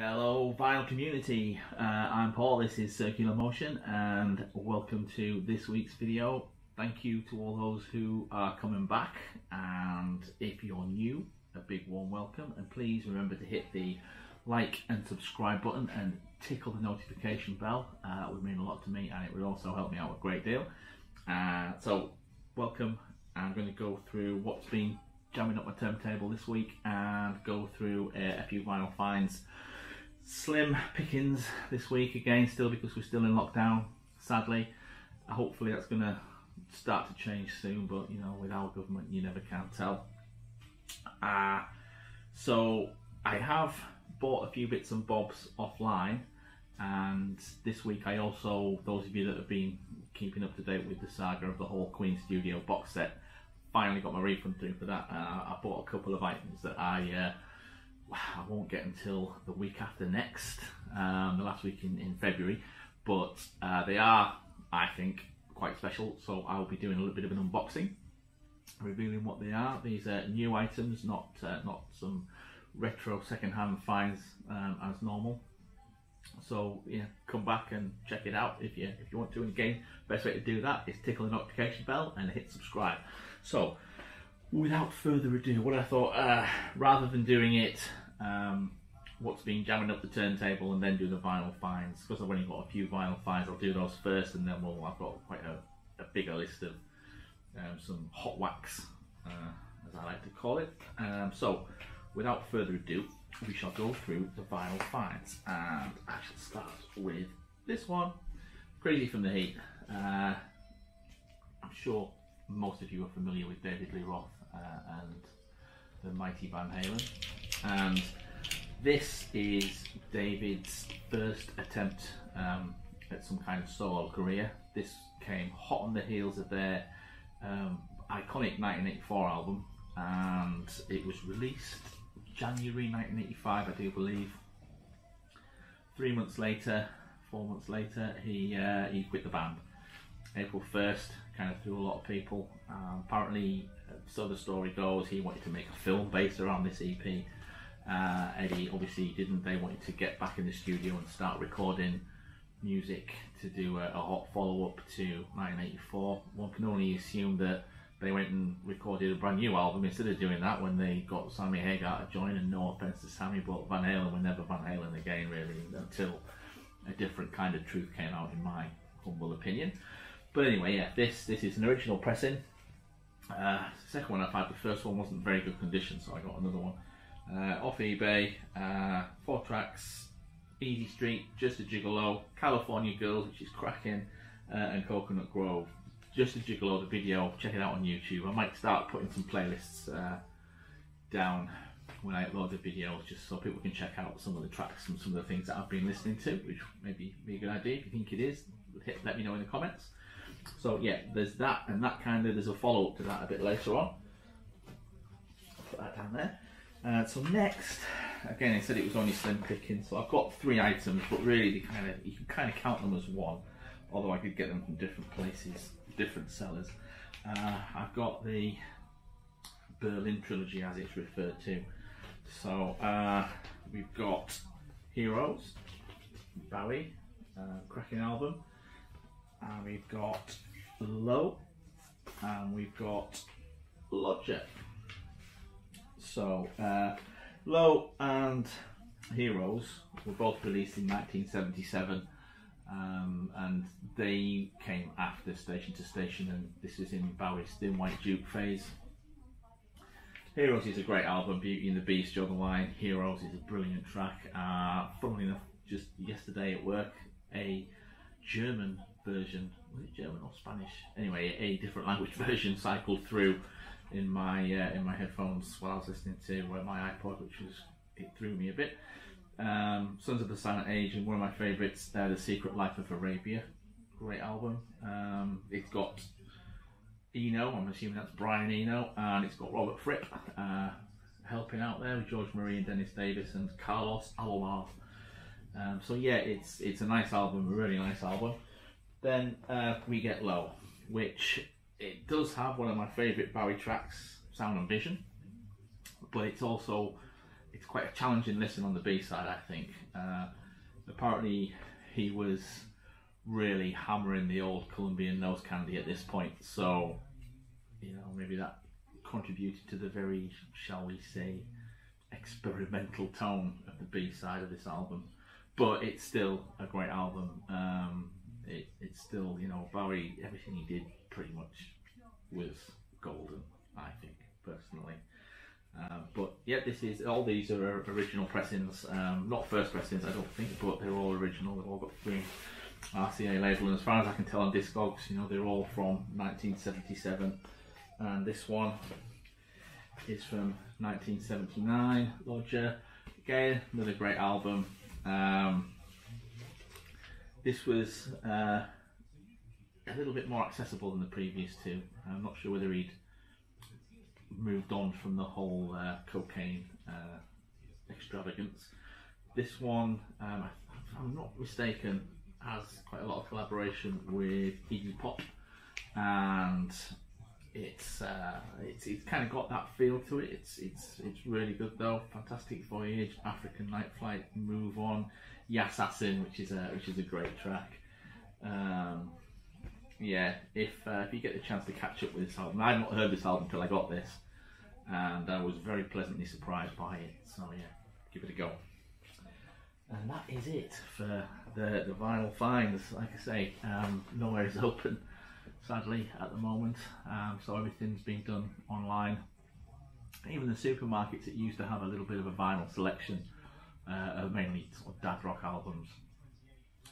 Hello vinyl community, I'm Paul, this is Circular Motion and welcome to this week's video. Thank you to all those who are coming back, and if you're new, a big warm welcome, and please remember to hit the like and subscribe button and tickle the notification bell. That would mean a lot to me and it would also help me out a great deal. So welcome. I'm going to go through what's been jamming up my turntable this week and go through a few vinyl finds. Slim pickings this week again, still because we're still in lockdown, sadly. Hopefully that's going to start to change soon, but you know, with our government you never can tell. So I have bought a few bits and bobs offline, and this week I also, those of you that have been keeping up to date with the saga of the whole Queen Studio box set, finally got my refund through for that. I bought a couple of items that I won't get until the week after next, the last week in February, but they are, I think, quite special, so I'll be doing a little bit of an unboxing, revealing what they are. These are new items, not some retro second-hand finds as normal. So yeah, come back and check it out if you want to. And again, best way to do that is tickle the notification bell and hit subscribe. So without further ado, what I thought, rather than doing it what's been jamming up the turntable and then do the vinyl finds, because I've only got a few vinyl finds, I'll do those first, and then I've got quite a bigger list of some hot wax, as I like to call it. So without further ado, we shall go through the vinyl finds, and I shall start with this one, Crazy from the Heat. I'm sure most of you are familiar with David Lee Roth and the mighty Van Halen, and this is David's first attempt at some kind of solo career. This came hot on the heels of their iconic 1984 album, and it was released January 1985, I do believe. 4 months later, he quit the band. April 1st, kind of threw a lot of people. Apparently, so the story goes, he wanted to make a film based around this EP. Eddie obviously didn't. They wanted to get back in the studio and start recording music to do a hot follow-up to 1984. One can only assume that they went and recorded a brand new album instead of doing that when they got Sammy Hagar to join, and no offence to Sammy, but Van Halen were never Van Halen again really until a different kind of truth came out, in my humble opinion. But anyway, yeah, this is an original pressing. The second one I've had, the first one wasn't in very good condition, so I got another one off eBay. 4 tracks, Easy Street, Just a Gigolo, California Girls, which is cracking, and Coconut Grove. Just a Gigolo, the video, check it out on YouTube. I might start putting some playlists down when I upload the videos, just so people can check out some of the tracks and some of the things that I've been listening to, which maybe be a good idea. If you think it is, let me know in the comments. So yeah, there's that, and that there's a follow-up to that a bit later on. I'll put that down there. So next, again, I said it was only slim picking, so I've got 3 items, but really you can kind of count them as one, although I could get them from different places, different sellers. I've got the Berlin Trilogy, as it's referred to. So we've got Heroes, Bowie, cracking album, and we've got Low, and we've got Logic. So Low and Heroes were both released in 1977, and they came after Station to Station, and this is in Bowie's Thin White Duke phase. Heroes is a great album, Beauty and the Beast, Joe the Lion. Heroes is a brilliant track. Funnily enough, just yesterday at work, a German version, was it German or Spanish? Anyway, a different language version cycled through in my headphones while I was listening to my iPod, it threw me a bit. Sons of the Silent Age, and one of my favourites, The Secret Life of Arabia. Great album. It's got Eno, I'm assuming that's Brian Eno, and it's got Robert Fripp helping out there with George Marie and Dennis Davis and Carlos Alomar. So yeah, it's a nice album, a really nice album. Then we get Low, which it does have one of my favourite Bowie tracks, Sound and Vision, but it's also it's quite a challenging listen on the B-side, I think. Apparently he was really hammering the old Colombian nose candy at this point, so you know, maybe that contributed to the very, shall we say, experimental tone of the B-side of this album. But it's still a great album. It's still, you know, Bowie, everything he did pretty much was golden, I think, personally. But yeah, all these are original pressings, not first pressings, I don't think, but they're all original. They've all got free RCA label, and as far as I can tell on Discogs, you know, they're all from 1977, and this one is from 1979. Lodger, again, another great album. This was a little bit more accessible than the previous two. I'm not sure whether he'd moved on from the whole cocaine extravagance. This one, if I'm not mistaken, has quite a lot of collaboration with Iggy Pop, and it's kind of got that feel to it. It's really good though. Fantastic Voyage, African Night Flight, Move On, Yassassin, which is a great track. Yeah, if you get the chance to catch up with this album, I'd not heard this album until I got this, and I was very pleasantly surprised by it. So yeah, give it a go. And that is it for the vinyl finds. Like I say, nowhere is open, sadly, at the moment, so everything's been done online. Even the supermarkets that used to have a little bit of a vinyl selection of mainly sort of dad rock albums,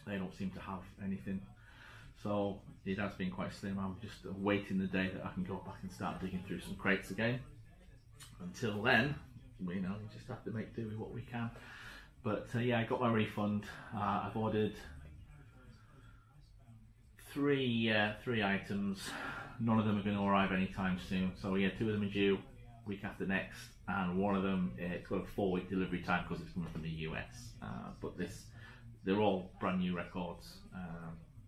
they don't seem to have anything. So it has been quite slim. I'm just waiting the day that I can go back and start digging through some crates again. Until then, you know, we just have to make do with what we can. But yeah, I got my refund. I've ordered three items. None of them are going to arrive anytime soon. So yeah, 2 of them are due week after next, and one of them it's got a 4-week delivery time because it's coming from the US. But they're all brand new records,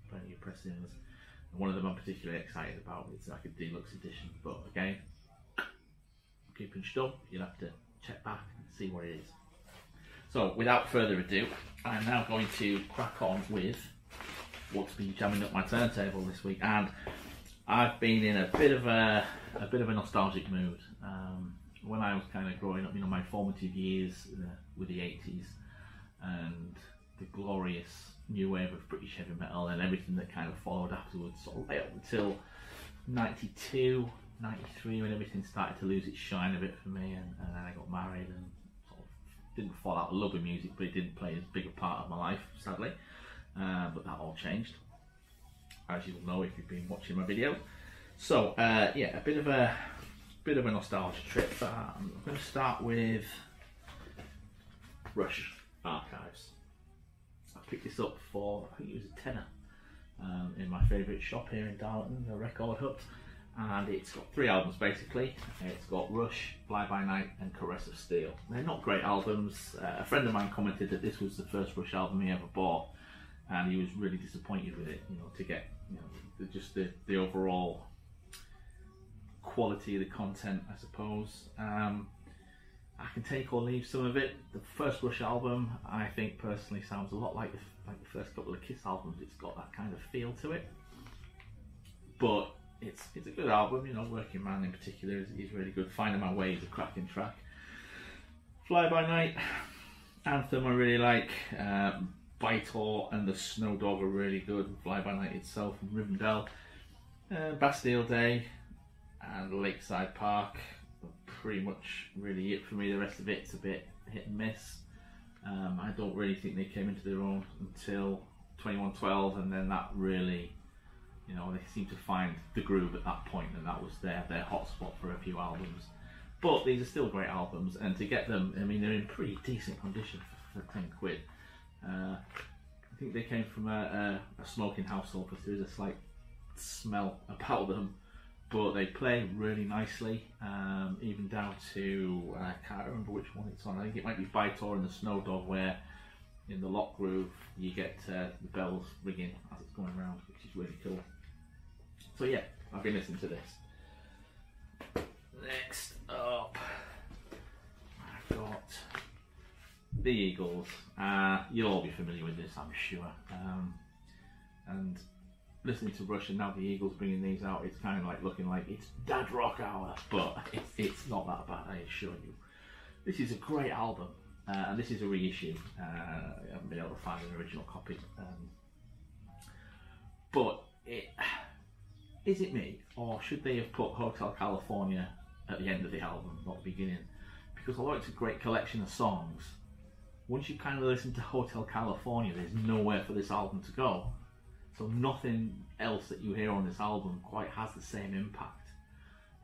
brand new pressings. And one of them I'm particularly excited about. It's like a deluxe edition. But again, keeping stum, you'll have to check back and see what it is. So without further ado, I'm now going to crack on with what's been jamming up my turntable this week, and I've been in a bit of a nostalgic mood. When I was kind of growing up, you know, my formative years with the 80s and the glorious new wave of British heavy metal and everything that kind of followed afterwards, sort of right up until 92, 93, when everything started to lose its shine a bit for me, and then I got married and didn't fall out of love with music, but it didn't play as big a part of my life, sadly. But that all changed, as you will know if you've been watching my video. So yeah, a bit of a nostalgia trip. I'm going to start with Rush Archives. I picked this up for, I think it was a tenner, in my favourite shop here in Darlington, the Record Hut. And it's got 3 albums basically. It's got Rush, Fly By Night and Caress of Steel. They're not great albums. A friend of mine commented that this was the first Rush album he ever bought, and he was really disappointed with it, you know, to get, you know, just the overall quality of the content, I suppose. I can take or leave some of it. The first Rush album, I think personally, sounds a lot like the first couple of Kiss albums. It's got that kind of feel to it, but it's a good album, you know. Working Man in particular is really good. Finding My Way is a cracking track. Fly By Night, Anthem I really like. Vitor and the Snow Dog are really good. Fly By Night itself, and Rivendell. Bastille Day and Lakeside Park are pretty much really it for me. The rest of it's a bit hit and miss. I don't really think they came into their own until 2112, and then that really, you know, they seem to find the groove at that point, and that was their hotspot for a few albums. But these are still great albums, and to get them, I mean, they're in pretty decent condition for 10 quid. I think they came from a smoking household, because there is a slight smell about them, but they play really nicely, even down to, I can't remember which one it's on. I think it might be Vitor and the Snow Dog, where in the lock groove you get the bells ringing as it's going around, which is really cool. So yeah, I've been listening to this. Next up, I've got the Eagles. You'll all be familiar with this, I'm sure. And listening to Rush and now the Eagles bringing these out, it's kind of like looking like it's dad rock hour, but it's not that bad, I assure you. This is a great album, and this is a reissue. I haven't been able to find an original copy, but is it me, or should they have put Hotel California at the end of the album, not the beginning? Because although it's a great collection of songs, once you kind of listen to Hotel California, there's nowhere for this album to go. So nothing else that you hear on this album quite has the same impact.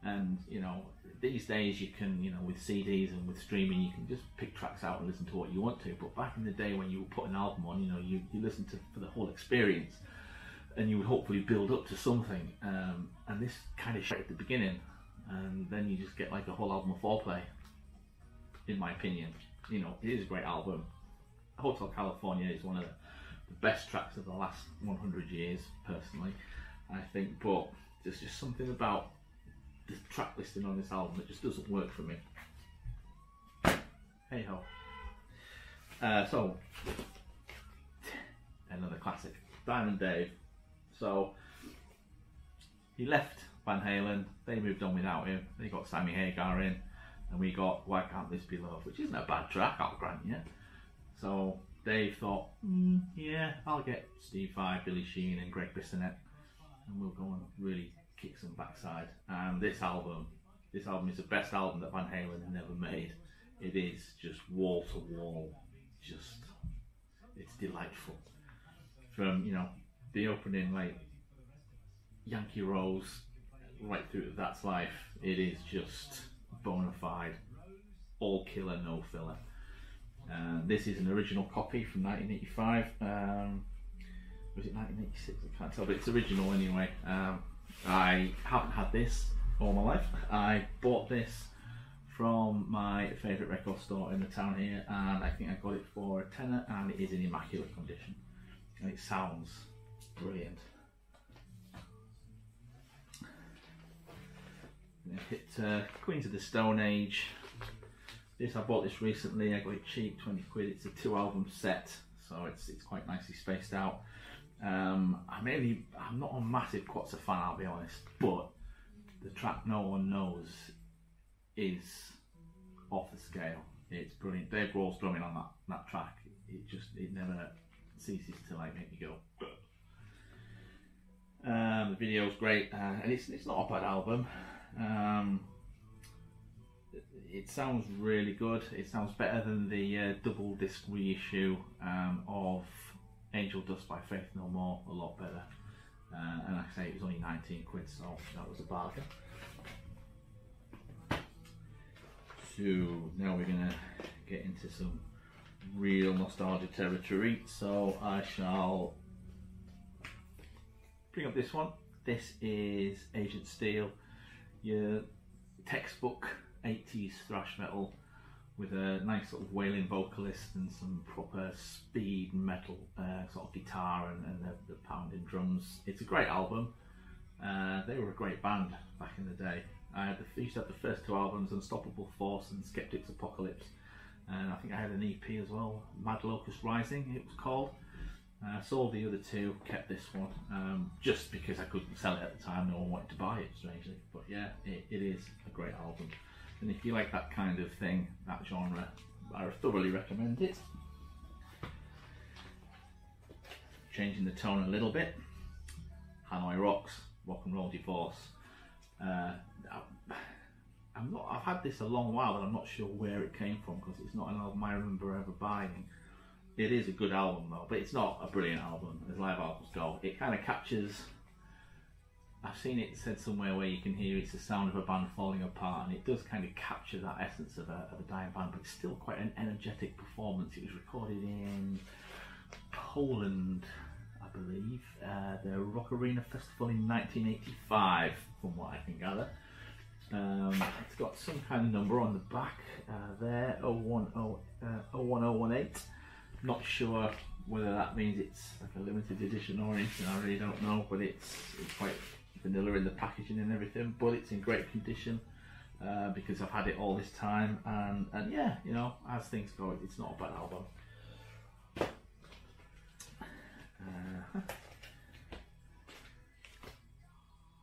And you know, these days you can, you know, with CDs and with streaming, you can just pick tracks out and listen to what you want to. But back in the day when you would put an album on, you know, you listen to for the whole experience, and you would hopefully build up to something. And this kind of shit at the beginning, and then you just get like a whole album of foreplay. In my opinion, you know, it is a great album. Hotel California is one of the best tracks of the last 100 years, personally, I think. But there's just something about the track listing on this album that just doesn't work for me. Hey ho. So another classic, Diamond Dave. So he left Van Halen, they moved on without him, they got Sammy Hagar in, and we got Why Can't This Be Love, which isn't a bad track, I'll grant you. So Dave thought, yeah, I'll get Steve Vai, Billy Sheehan and Greg Bissonette, and we'll go and really kick some backside. And this album is the best album that Van Halen had never made. It is just wall to wall, it's delightful. From, you know, the opening, like Yankee Rose, right through to That's Life, it is just bona fide, all killer, no filler. This is an original copy from 1985. Was it 1986? I can't tell, but it's original anyway. I haven't had this all my life. I bought this from my favourite record store in the town here, and I think I got it for a tenner, and it is in immaculate condition, and it sounds brilliant. And hit Queens of the Stone Age. I bought this recently, I got it cheap, 20 quid. It's a 2-album set, so it's quite nicely spaced out. I'm not a massive Quatsa fan, I'll be honest, but the track No One Knows is off the scale. It's brilliant. Dave Grohl's drumming on that track, it never ceases to like make me go. The video's great, and it's not a bad album. It sounds really good. It sounds better than the double disc reissue of Angel Dust by Faith No More, a lot better. And like I say, it was only 19 quid, so that was a bargain. So now we're gonna get into some real nostalgia territory. So I shall bring up this one. This is Agent Steel, your textbook 80s thrash metal with a nice sort of wailing vocalist and some proper speed metal sort of guitar and the pounding drums. It's a great album. They were a great band back in the day. I used to have the first 2 albums, Unstoppable Force and Skeptics Apocalypse, and I think I had an EP as well, Mad Locust Rising it was called. Sold the other 2, kept this one, just because I couldn't sell it at the time. No one wanted to buy it, strangely. But yeah, it is a great album. And if you like that kind of thing, that genre, I thoroughly recommend it. Changing the tone a little bit, Hanoi Rocks, Rock and Roll Divorce. I've had this a long while, but I'm not sure where it came from, because it's not an album I remember ever buying. It is a good album though, but it's not a brilliant album as live albums go. It kind of captures, I've seen it said somewhere where you can hear it's the sound of a band falling apart, and it does kind of capture that essence of a dying band, but it's still quite an energetic performance. It was recorded in Poland, I believe, the Rock Arena Festival in 1985, from what I can gather. It's got some kind of number on the back there, 01018. Not sure whether that means it's like a limited edition or anything, I really don't know, but it's quite vanilla in the packaging and everything, but it's in great condition. because I've had it all this time, and yeah, you know, as things go, it's not a bad album.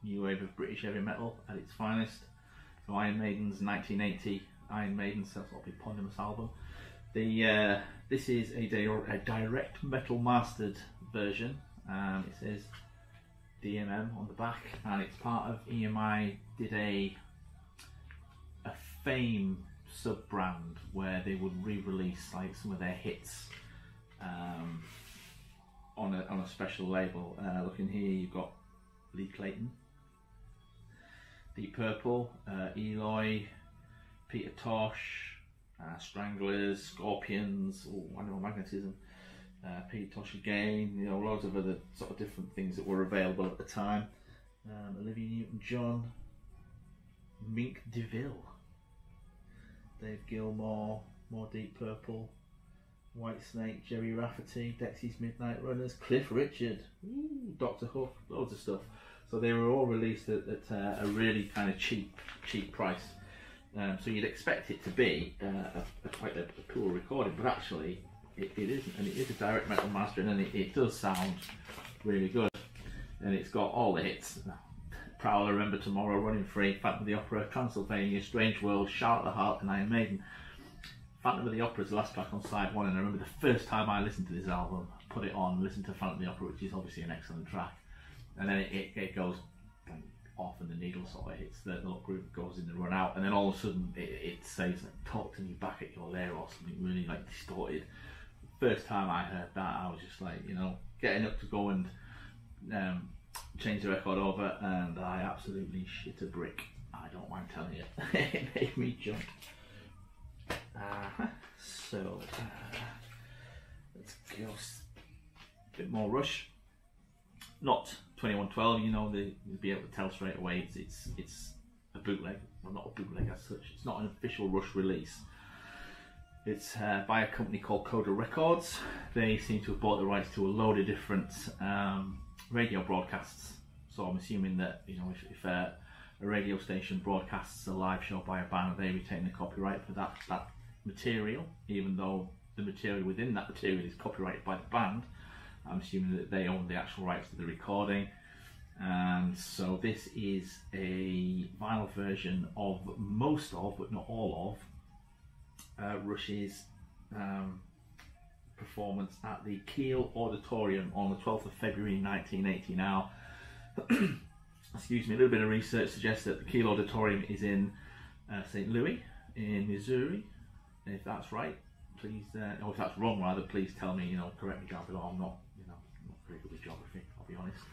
New wave of British heavy metal at its finest. So Iron Maiden's 1980 Iron Maiden self-eponymous album. This is a direct metal mastered version. It says DMM on the back, and it's part of EMI did a Fame sub-brand where they would re-release like some of their hits on a special label. Looking here, you've got Lee Clayton, Deep Purple, Eloy, Peter Tosh, Stranglers, Scorpions, I know Magnetism, Peter Tosh again, you know, loads of other sort of different things that were available at the time. Olivia Newton-John, Mink DeVille, Dave Gilmour, more Deep Purple, Whitesnake, Jerry Rafferty, Dexys Midnight Runners, Cliff Richard, Dr. Hook, loads of stuff. So they were all released at a really kind of cheap price. So you'd expect it to be quite a cool recording, but actually it isn't, and it is a direct metal mastering, and it does sound really good. And it's got all the hits: Prowler, Remember Tomorrow, Running Free, Phantom of the Opera, Transylvania, Strange World, Shout at the Heart, and Iron Maiden. Phantom of the Opera is the last track on side one, and I remember the first time I listened to this album, put it on, listened to Phantom of the Opera, which is obviously an excellent track, and then it goes off and the needle sort of hits, the little group goes in and run out, and then all of a sudden it says like, talk to me back at your lair, or something really like distorted. First time I heard that, I was just like, you know, getting up to go and change the record over, and I absolutely shit a brick. I don't mind telling you. It made me jump. So let's go a bit more Rush. Not 2112, you know, you'll be able to tell straight away it's a bootleg. Well, not a bootleg as such. It's not an official Rush release. It's by a company called Coda Records. They seem to have bought the rights to a load of different radio broadcasts. So I'm assuming that, you know, if a radio station broadcasts a live show by a band, they retain the copyright for that material, even though the material within that material is copyrighted by the band. I'm assuming that they own the actual rights to the recording. And so this is a vinyl version of most of, but not all of, Rush's performance at the Keele Auditorium on the 12th of February 1980. Now, excuse me, a little bit of research suggests that the Keele Auditorium is in St. Louis in Missouri. If that's right, please, or if that's wrong rather, please tell me, you know, correct me down below. I'm not very good with geography, I'll be honest.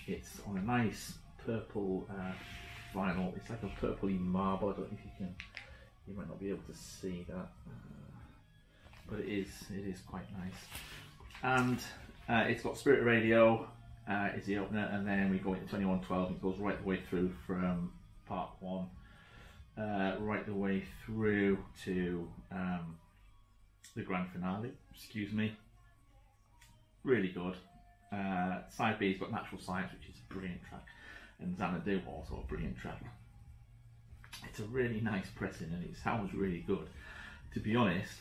It's on a nice purple vinyl. It's like a purpley marble. I don't know if you might not be able to see that, but it is quite nice. And it's got Spirit Radio is the opener, and then we go into 2112. It goes right the way through from part 1 right the way through to the grand finale. Excuse me. Really good. Side B's got Natural Science, which is a brilliant track, and Xanadu, also a brilliant track. It's a really nice pressing, and it sounds really good. To be honest,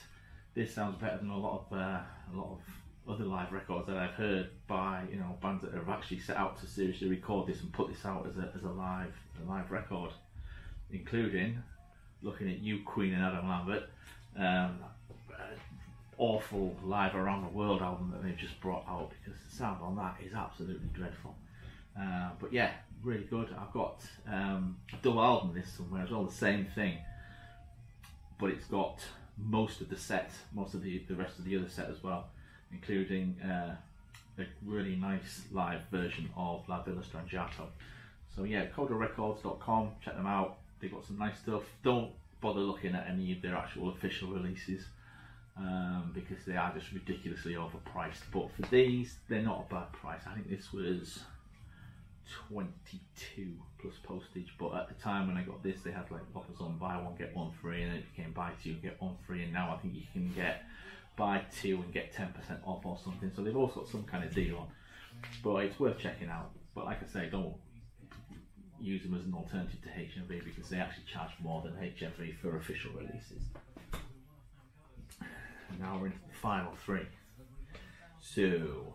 this sounds better than a lot of other live records that I've heard by, you know, bands that have actually set out to seriously record this and put this out as a live record, including, looking at you, Queen and Adam Lambert, awful Live Around the World album that they've just brought out, because the sound on that is absolutely dreadful. But yeah, really good. I've got a double album of this somewhere as well, the same thing, but it's got most of the set, most of the rest of the other set as well, including a really nice live version of La Villa Strangiato. So yeah, codarecords.com, check them out. They've got some nice stuff. Don't bother looking at any of their actual official releases, because they are just ridiculously overpriced. But for these, they're not a bad price. I think this was $22 plus postage, but at the time when I got this, they had like offers on buy one get one free, and then it became buy two get one free, and now I think you can get buy two and get 10% off or something. So they've also got some kind of deal on, but it's worth checking out. But like I say, don't use them as an alternative to HMV because they actually charge more than HMV for official releases. And now we're into the final three. So,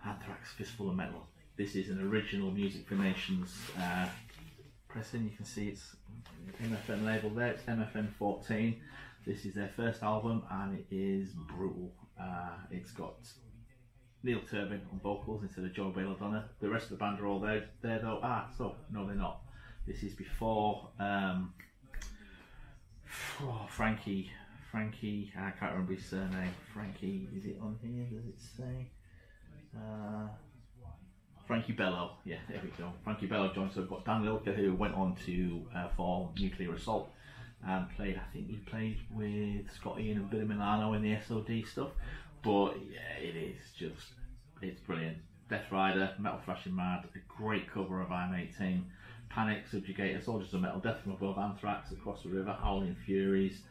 Anthrax Fistful of Metal. This is an original Music for Nations pressing. You can see it's MFN label there. It's MFN 14. This is their first album and it is brutal. It's got Neil Turbin on vocals instead of Joe Belladonna. The rest of the band are all there though. No, they're not. This is before Frankie. I can't remember his surname. Frankie, is it on here? Does it say? Frankie Bello. Yeah, there we go. Frankie Bello joined. So we've got Dan Lilker, who went on to form Nuclear Assault and played. I think he played with Scott Ian and Billy Milano in the SOD stuff. But yeah, it's brilliant. Death Rider, Metal Thrashing Mad, a great cover of I'm 18, Panic, Subjugator, Soldiers of Metal, Death from Above, Anthrax, Across the River, Howling Furies,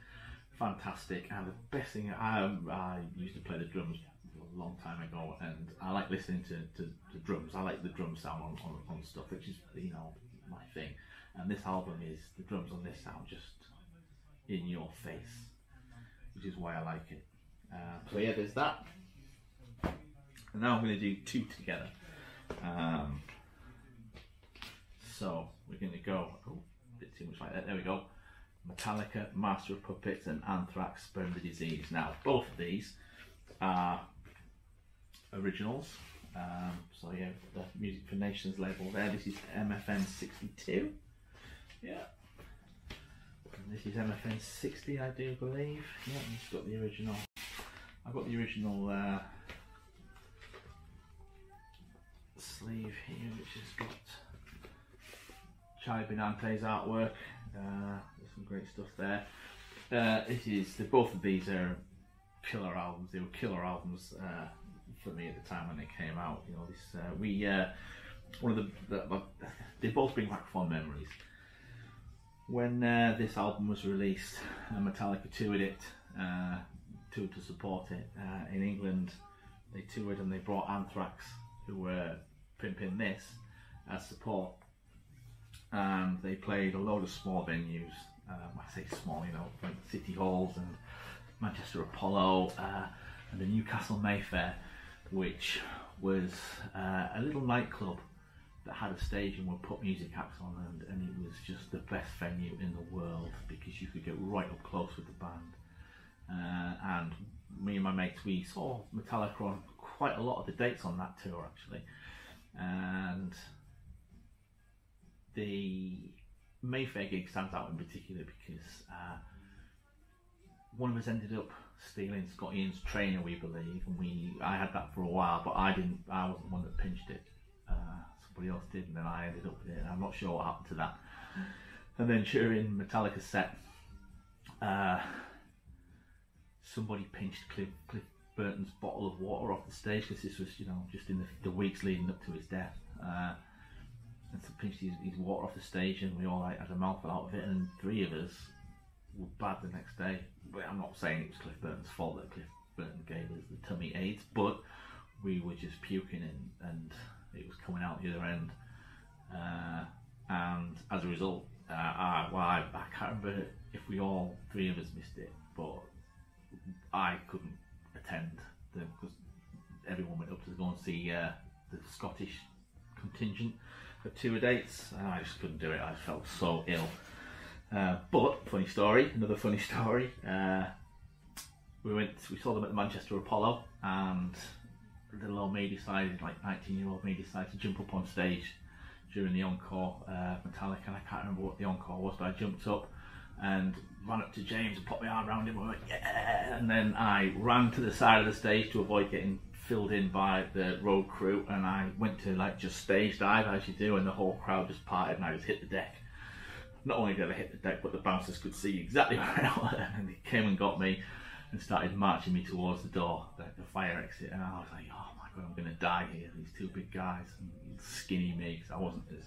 fantastic. And the best thing, I used to play the drums a long time ago, and I like listening to drums. I like the drum sound on stuff, which is, you know, my thing. And this album is, the drums on this sound just in your face, which is why I like it. So yeah, there's that. And now I'm going to do two together. So we're going to go, a bit too much like that, there we go. Metallica, Master of Puppets, and Anthrax, Spreading the Disease. Now, both of these are originals. So yeah, the Music for Nations label there. This is MFN 62. Yeah. And this is MFN 60, I do believe. Yeah, it's got the original. I've got the original sleeve here, which has got Charlie Benante's artwork. There's some great stuff there. Both of these are killer albums. They were killer albums for me at the time when they came out. You know, they both bring back fond memories. When this album was released, Metallica toured it. To support it in England. They toured and they brought Anthrax, who were pimping this, as support, and they played a load of small venues. I say small, you know, like City Halls and Manchester Apollo and the Newcastle Mayfair, which was a little nightclub that had a stage and would put music acts on, and it was just the best venue in the world because you could get right up close with the band. And me and my mates, we saw Metallica on quite a lot of the dates on that tour actually, and the Mayfair gig stands out in particular because one of us ended up stealing Scott Ian's trainer, we believe, and I had that for a while, but I wasn't the one that pinched it. Somebody else did, and then I ended up with it, and I'm not sure what happened to that. And then during Metallica's set, somebody pinched Cliff Burton's bottle of water off the stage, because this was, you know, just in the weeks leading up to his death. And so pinched his water off the stage, and we all had a mouthful out of it, and 3 of us were bad the next day. But I'm not saying it was Cliff Burton's fault that Cliff Burton gave us the tummy aids, but we were just puking and it was coming out the other end. And as a result, I can't remember if we all 3 of us missed it, but I couldn't attend them because everyone went up to go and see the Scottish contingent of tour dates, and I just couldn't do it. I felt so ill. But another funny story. We saw them at the Manchester Apollo, and little old me decided, like 19-year-old me decided to jump up on stage during the encore Metallica, and I can't remember what the encore was, but I jumped up and ran up to James and put my arm around him and went, yeah! And then I ran to the side of the stage to avoid getting filled in by the road crew, and I went to like just stage dive as you do, and the whole crowd just parted and I just hit the deck. Not only did I hit the deck, but the bouncers could see exactly where I was, and they came and got me and started marching me towards the door, the fire exit, and I was like, oh my god, I'm going to die here. These 2 big guys, and skinny me, because I wasn't as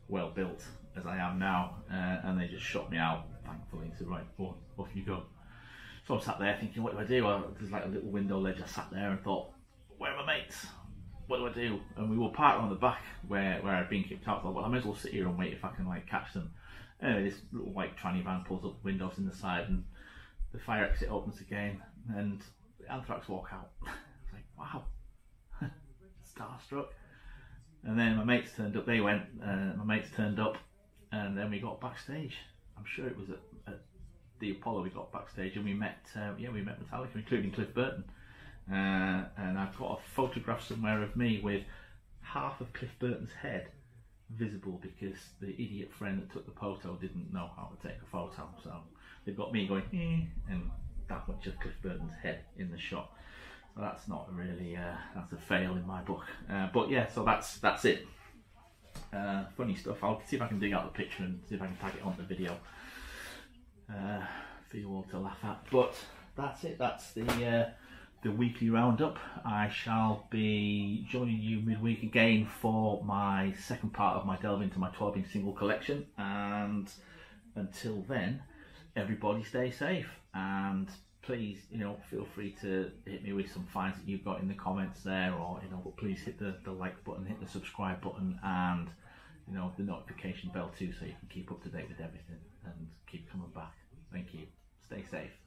well built as I am now, and they just shot me out, thankfully, and said, right, off you go. So I'm sat there thinking, what do I do? Well, there's like a little window ledge. I sat there and thought, where are my mates? what do I do? And we were parked on the back where I'd been kicked out. So I thought, well, I may as well sit here and wait if I can like catch them. Anyway, this little white tranny van pulls up the windows in the side, and the fire exit opens again, and the Anthrax walk out. I was like, wow, starstruck. And then my mates turned up. They went. My mates turned up, and then we got backstage. I'm sure it was at the Apollo. We got backstage, and we met. We met Metallica, including Cliff Burton. And I've got a photograph somewhere of me with half of Cliff Burton's head visible because the idiot friend that took the photo didn't know how to take a photo. So they've got me going, and that much of Cliff Burton's head in the shot. So that's not really, that's a fail in my book. But yeah, so that's it. Funny stuff. I'll see if I can dig out the picture and see if I can tag it on the video for you all to laugh at. But that's it. That's the weekly roundup. I shall be joining you midweek again for my second part of my delve into my 12-inch single collection, and until then, everybody stay safe, and please, feel free to hit me with some finds that you've got in the comments there, or but please hit the like button, hit the subscribe button, and the notification bell too, so you can keep up to date with everything and keep coming back. Thank you. Stay safe.